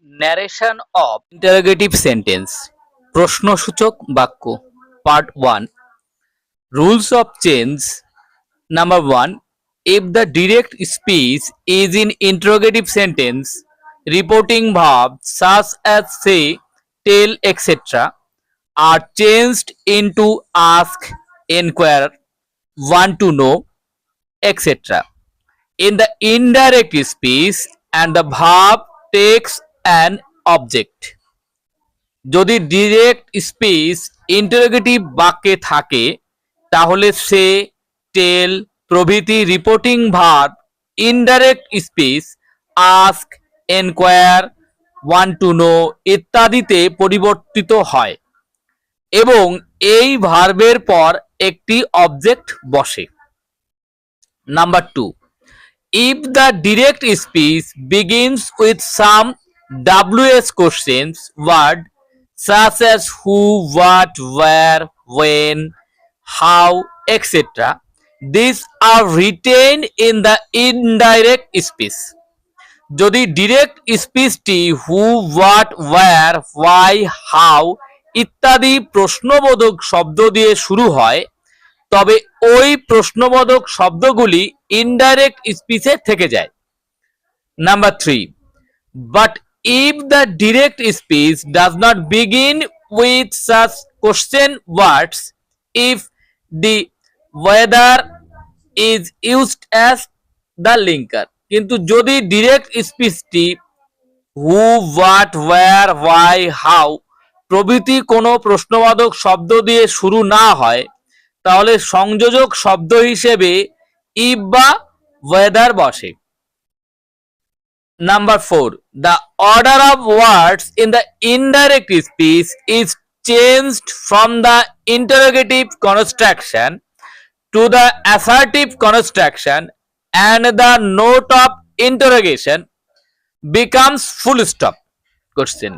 Narration of interrogative sentence প্রশ্নসূচক বাক্য Part 1 Rules of change Number 1 If the direct speech is in interrogative sentence, reporting verbs such as say, tell, etc. are changed into ask, inquire, want to know, etc. In the indirect speech and the verb takes an object. যদি direct speech interrogative বাক্যে থাকে তাহলে সে, টেল প্রভৃতি reporting verb indirect speech ask, enquire, want to know ইত্যাদিতে পরিবর্তিত হয় এবং এই ভার্বের পর একটি অবজেক্ট বসে। Number 2 If the direct speech begins with some WH questions word such as who, what, where, when, how, etc. These are retained in the indirect speech. যদি ডিরেক্ট স্পিচটি who, what, where, why, how ইত্যাদি প্রশ্নবোধক শব্দ দিয়ে শুরু হয় তবে ওই প্রশ্নবোধক শব্দগুলি ইনডাইরেক্ট স্পিচে থেকে যায়। Number 3 But if the direct speech does not begin with such question words, if the whether is used as the linker, কিন্তু যদি ডিরেক্ট স্পিচটি who, what, where, why, how প্রভৃতি কোনো প্রশ্নবোধক শব্দ দিয়ে শুরু না হয় তাহলে সংযোজক শব্দ হিসেবে ইফ বা ওয়েদার বসে। Number 4 The order of words in the indirect speech is changed from the interrogative construction to the assertive construction and the note of interrogation becomes full stop. Question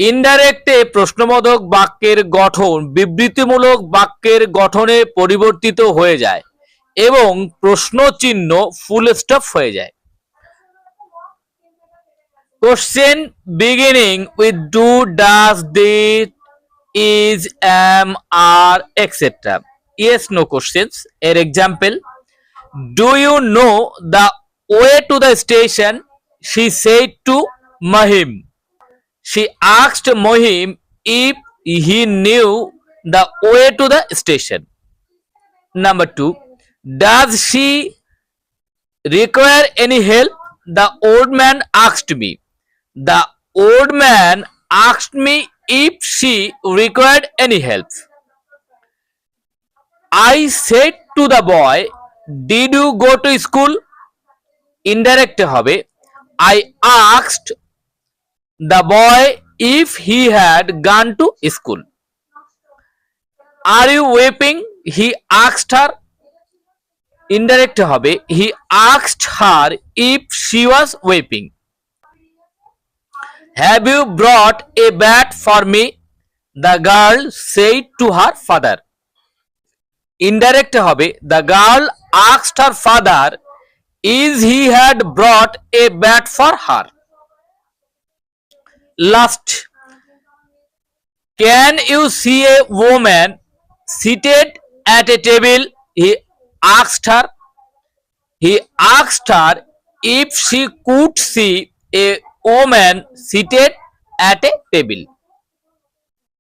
ইনডাইরেক্টে প্রশ্নবোধক বাক্যের গঠন বিবৃতিমূলক বাক্যের গঠনে পরিবর্তিত হয়ে যায় এবং প্রশ্ন চিহ্ন ফুল স্টপ হয়ে যায়। Question beginning with do, does, did, is, am, are, etc. Yes, no questions. An example: Do you know the way to the station? She said to Mahim. She asked Mohim if he knew the way to the station. Number 2 Does she require any help? The old man asked me. The old man asked me if she required any help. I said to the boy, Did you go to school? Indirect hobe I asked the boy if he had gone to school. Are you weeping? He asked her. Indirect hobe he asked her if she was weeping. Have you brought a bat for me? The girl said to her father. Indirect hobe the girl asked her father if he had brought a bat for her. Last, can you see a woman seated at a table? He asked her. He asked her if she could see a woman seated at a table.